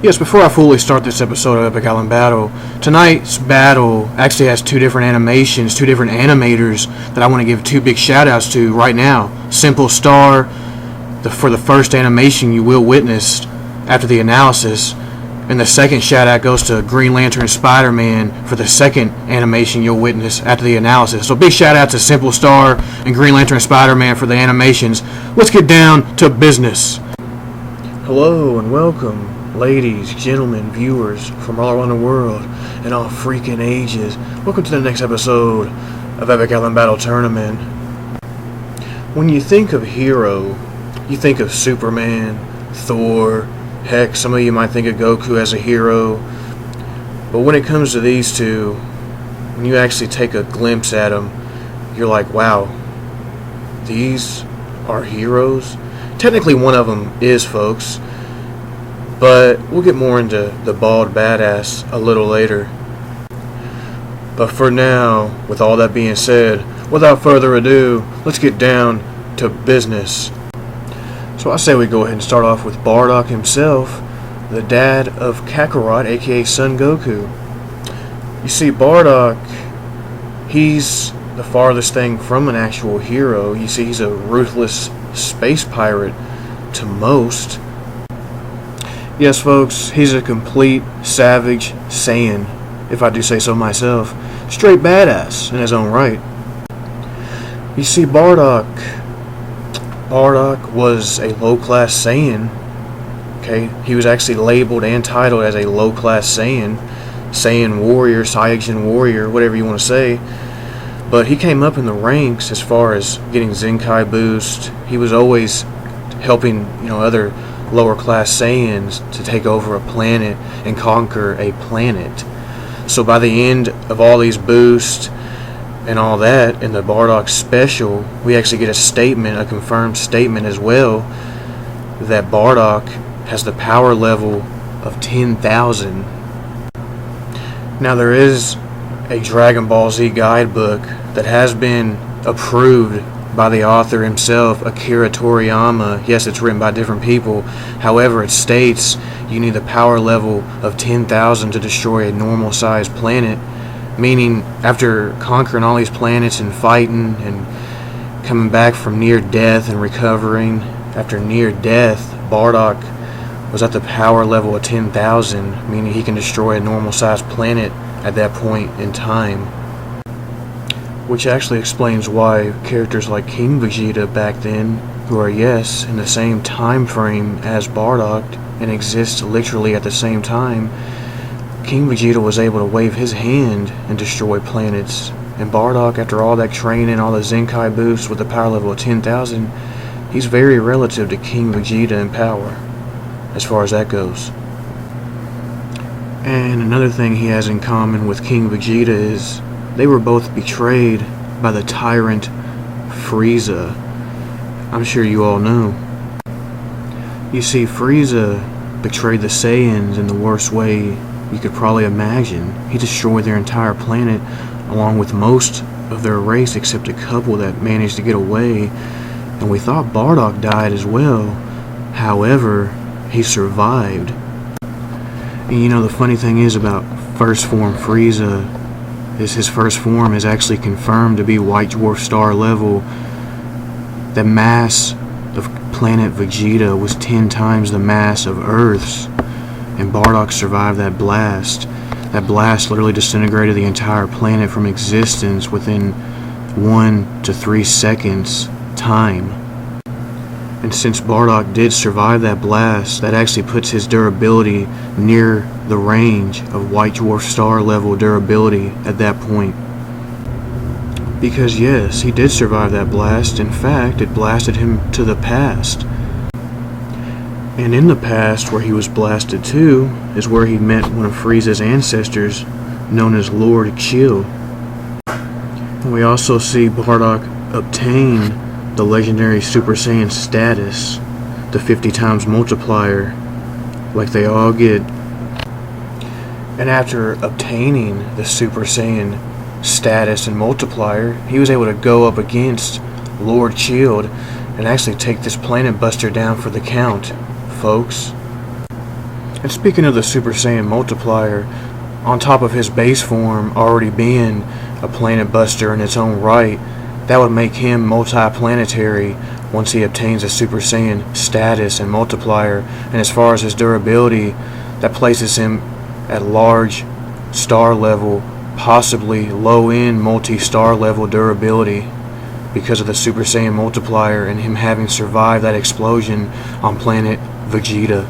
Yes, before I fully start this episode of Epic Island Battle, tonight's battle actually has two different animations, two different animators that I want to give two big shout-outs to right now. Simple Star, for the first animation you will witness after the analysis, and the second shout-out goes to Green Lantern Spider-Man for the second animation you'll witness after the analysis. So big shout-out to Simple Star and Green Lantern Spider-Man for the animations. Let's get down to business. Hello and welcome, ladies, gentlemen, viewers from all around the world and all freaking ages. Welcome to the next episode of Epic Island Battle Tournament. When you think of hero, you think of Superman, Thor, heck, some of you might think of Goku as a hero. But when it comes to these two, when you actually take a glimpse at them, you're like, wow, these are heroes? Technically one of them is, folks. But we'll get more into the bald badass a little later. But for now, with all that being said, without further ado, let's get down to business. So I say we go ahead and start off with BARDOCK himself, the dad of Kakarot, aka Son Goku. You see, BARDOCK, he's the farthest thing from an actual hero. You see, he's a ruthless space pirate to most. Yes, folks, he's a complete savage Saiyan, if I do say so myself. Straight badass in his own right. You see, BARDOCK was a low-class Saiyan. Okay, he was actually labeled and titled as a low-class Saiyan. Saiyan warrior, Saiyajin warrior, whatever you want to say. But he came up in the ranks as far as getting Zenkai boost. He was always helping, other lower class Saiyans to take over a planet and conquer a planet. So by the end of all these boosts and all that in the BARDOCK special, we actually get a confirmed statement as well, that BARDOCK has the power level of 10,000. Now there is a Dragon Ball Z guidebook that has been approved by the author himself, Akira Toriyama. Yes, it's written by different people. However, it states you need the power level of 10,000 to destroy a normal-sized planet, meaning after conquering all these planets and fighting and coming back from near death and recovering after near death, BARDOCK was at the power level of 10,000, meaning he can destroy a normal-sized planet at that point in time. Which actually explains why characters like King Vegeta back then, who are, yes, in the same time frame as BARDOCK and exist literally at the same time, King Vegeta was able to wave his hand and destroy planets. And BARDOCK, after all that training, all the Zenkai boosts with the power level of 10,000, he's very relative to King Vegeta in power, as far as that goes. And another thing he has in common with King Vegeta is they were both betrayed by the tyrant Frieza. I'm sure you all know. You see, Frieza betrayed the Saiyans in the worst way you could probably imagine. He destroyed their entire planet along with most of their race except a couple that managed to get away. And we thought BARDOCK died as well. However, he survived. And the funny thing is about first form Frieza is his first form is actually confirmed to be white dwarf star level. The mass of planet Vegeta was 10 times the mass of Earth's, and BARDOCK survived that blast. That blast literally disintegrated the entire planet from existence within 1 to 3 seconds time. And since Bardock did survive that blast, that actually puts his durability near the range of white dwarf star level durability at that point. Because yes, he did survive that blast. In fact, it blasted him to the past. And in the past, where he was blasted to, is where he met one of Frieza's ancestors, known as Lord Chill. And we also see Bardock obtain the legendary Super Saiyan status, the 50 times multiplier, like they all get. And after obtaining the Super Saiyan status and multiplier, he was able to go up against Lord Shield and actually take this planet buster down for the count, folks. And speaking of the Super Saiyan multiplier, on top of his base form already being a planet buster in its own right, that would make him multi-planetary once he obtains a Super Saiyan status and multiplier. And as far as his durability, that places him at large star level, possibly low-end multi-star level durability because of the Super Saiyan multiplier and him having survived that explosion on planet Vegeta.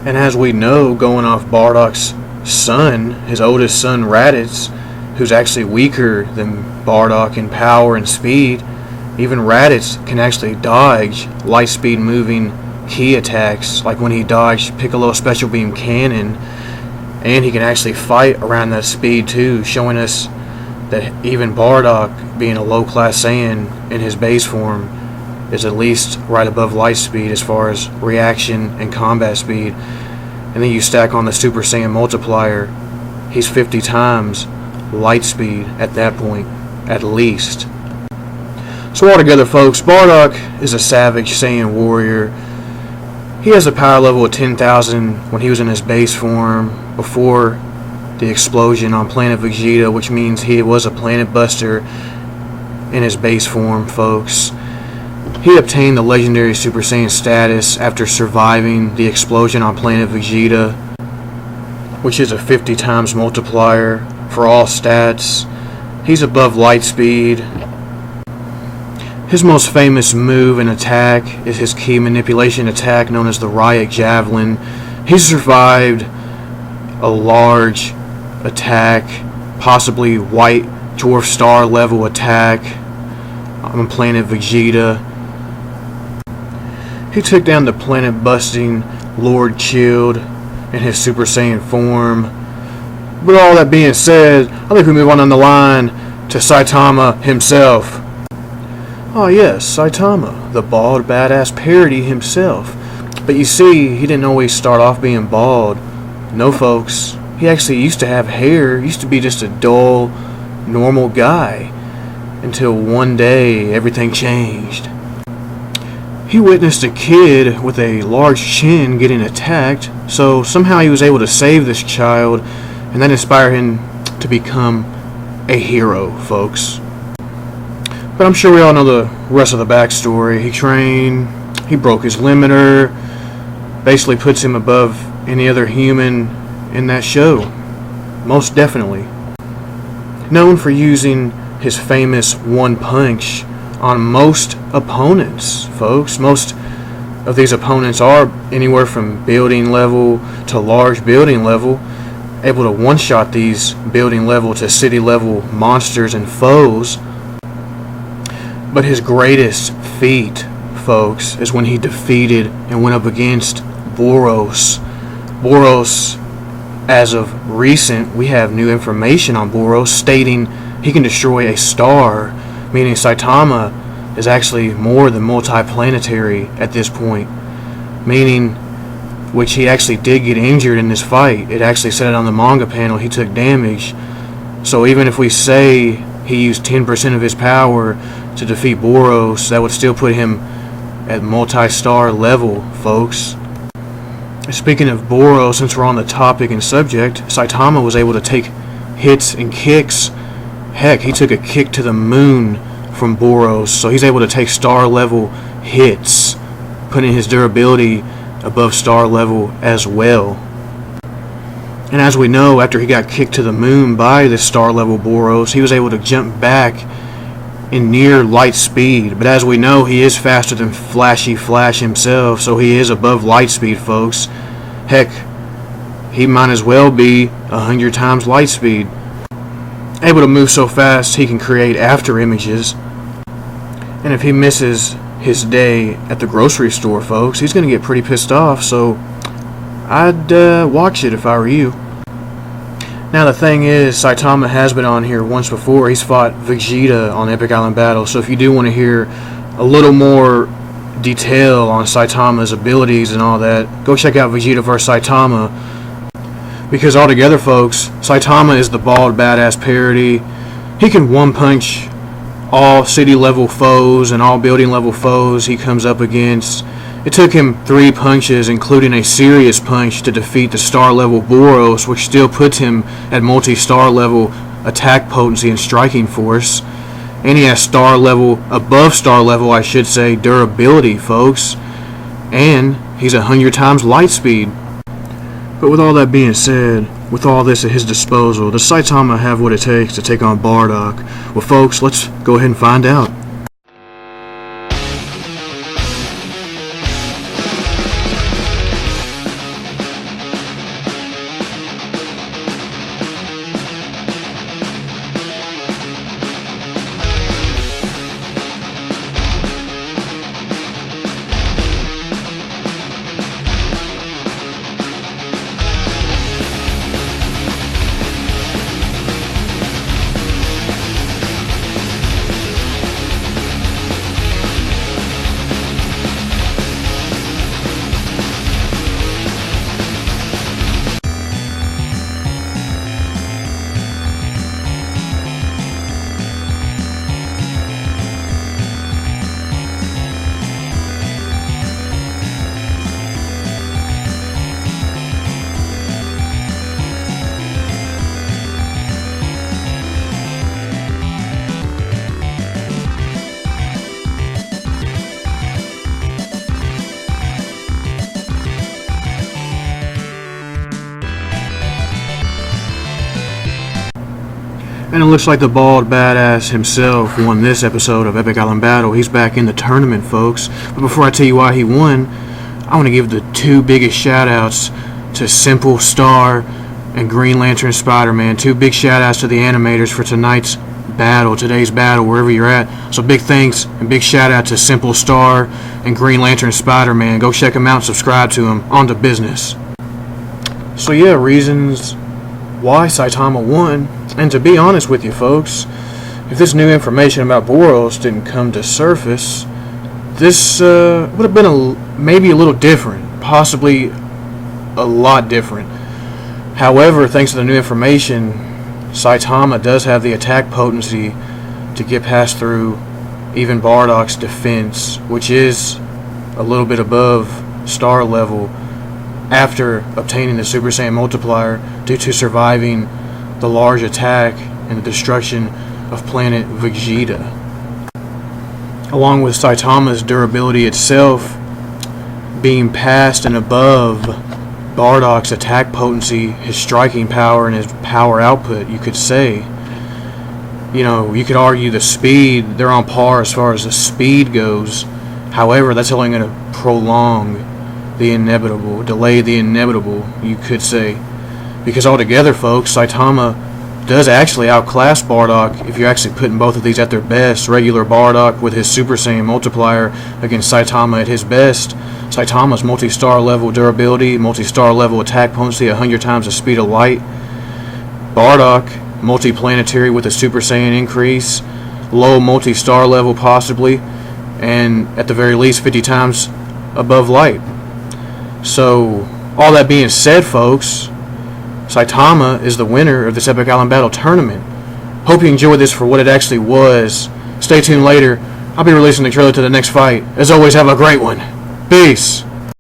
And as we know, going off Bardock's son, his oldest son Raditz, who's actually weaker than Bardock in power and speed, even Raditz can actually dodge light speed moving key attacks, like when he dodged Piccolo's special beam cannon, and he can actually fight around that speed too, showing us that even Bardock, being a low class Saiyan in his base form, is at least right above light speed as far as reaction and combat speed. And then you stack on the Super Saiyan multiplier, he's 50 times light speed at that point, at least. So altogether, folks, Bardock is a savage Saiyan warrior. He has a power level of 10,000 when he was in his base form before the explosion on planet Vegeta, which means he was a planet buster in his base form, folks. He obtained the legendary Super Saiyan status after surviving the explosion on planet Vegeta, which is a 50 times multiplier for all stats. He's above light speed. His most famous move and attack is his key manipulation attack known as the Riot Javelin. He survived a large attack, possibly white dwarf star level attack on planet Vegeta. He took down the planet busting Lord Chilled in his Super Saiyan form. But all that being said, I think we move on the line to Saitama himself. Oh yes, Saitama, the bald badass parody himself. But you see, he didn't always start off being bald. No, folks, he actually used to have hair, used to be just a dull, normal guy, until one day everything changed. He witnessed a kid with a large chin getting attacked, so somehow he was able to save this child, and that inspired him to become a hero, folks. But I'm sure we all know the rest of the backstory. He trained, he broke his limiter, basically puts him above any other human in that show. Most definitely. Known for using his famous one punch on most opponents, folks. Most of these opponents are anywhere from building level to large building level, able to one-shot these building level to city level monsters and foes. But his greatest feat, folks, is when he defeated and went up against Boros. Boros, as of recent, we have new information on Boros stating he can destroy a star, meaning Saitama is actually more than multi-planetary at this point, meaning which he actually did get injured in this fight. It actually said it on the manga panel, he took damage. So even if we say he used 10% of his power to defeat Boros, that would still put him at multi-star level, folks. Speaking of Boros, since we're on the topic and subject, Saitama was able to take hits and kicks. Heck, he took a kick to the moon from Boros, so he's able to take star level hits, putting his durability above star level as well. And as we know, after he got kicked to the moon by this star level Boros, he was able to jump back in near light speed, but as we know, he is faster than Flashy Flash himself, so he is above light speed, folks. Heck, he might as well be 100 times light speed. Able to move so fast, he can create after images. And if he misses his day at the grocery store, folks, he's going to get pretty pissed off, so I'd watch it if I were you. Now the thing is, Saitama has been on here once before. He's fought Vegeta on Epic Island Battle, so if you do want to hear a little more detail on Saitama's abilities and all that, go check out Vegeta vs. Saitama. Because altogether, folks, Saitama is the bald badass parody. He can one-punch all city-level foes and all building-level foes he comes up against. It took him 3 punches, including a serious punch, to defeat the star-level Boros, which still puts him at multi-star level attack potency and striking force. And he has above star level, I should say, durability, folks. And he's 100 times light speed. But with all that being said, with all this at his disposal, does Saitama have what it takes to take on BARDOCK? Well, folks, let's go ahead and find out. And it looks like the bald badass himself won this episode of Epic Island Battle. He's back in the tournament, folks. But before I tell you why he won, I want to give the 2 biggest shout-outs to Simple Star and Green Lantern Spider-Man. 2 big shout-outs to the animators for today's battle, wherever you're at. So big thanks and big shout-out to Simple Star and Green Lantern Spider-Man. Go check them out and subscribe to them. On to business. So yeah, reasons why Saitama won. And to be honest with you, folks, if this new information about Boros didn't come to surface, this would have been maybe a little different, possibly a lot different. However, thanks to the new information, Saitama does have the attack potency to get past through even BARDOCK's defense, which is a little bit above star level after obtaining the Super Saiyan multiplier due to surviving the large attack and the destruction of planet Vegeta. Along with Saitama's durability itself being past and above BARDOCK's attack potency, his striking power, and his power output, you could say. You know, you could argue the speed, they're on par as far as the speed goes. However, that's only going to prolong the inevitable, delay the inevitable, you could say. Because altogether, folks, Saitama does actually outclass BARDOCK if you're actually putting both of these at their best. Regular BARDOCK with his Super Saiyan multiplier against Saitama at his best. Saitama's multi-star level durability, multi-star level attack potency, 100 times the speed of light. BARDOCK, multi-planetary with a Super Saiyan increase, low multi-star level possibly, and at the very least 50 times above light. So, all that being said, folks, Saitama is the winner of this Epic Island Battle tournament. Hope you enjoyed this for what it actually was. Stay tuned later. I'll be releasing the trailer to the next fight. As always, have a great one. Peace.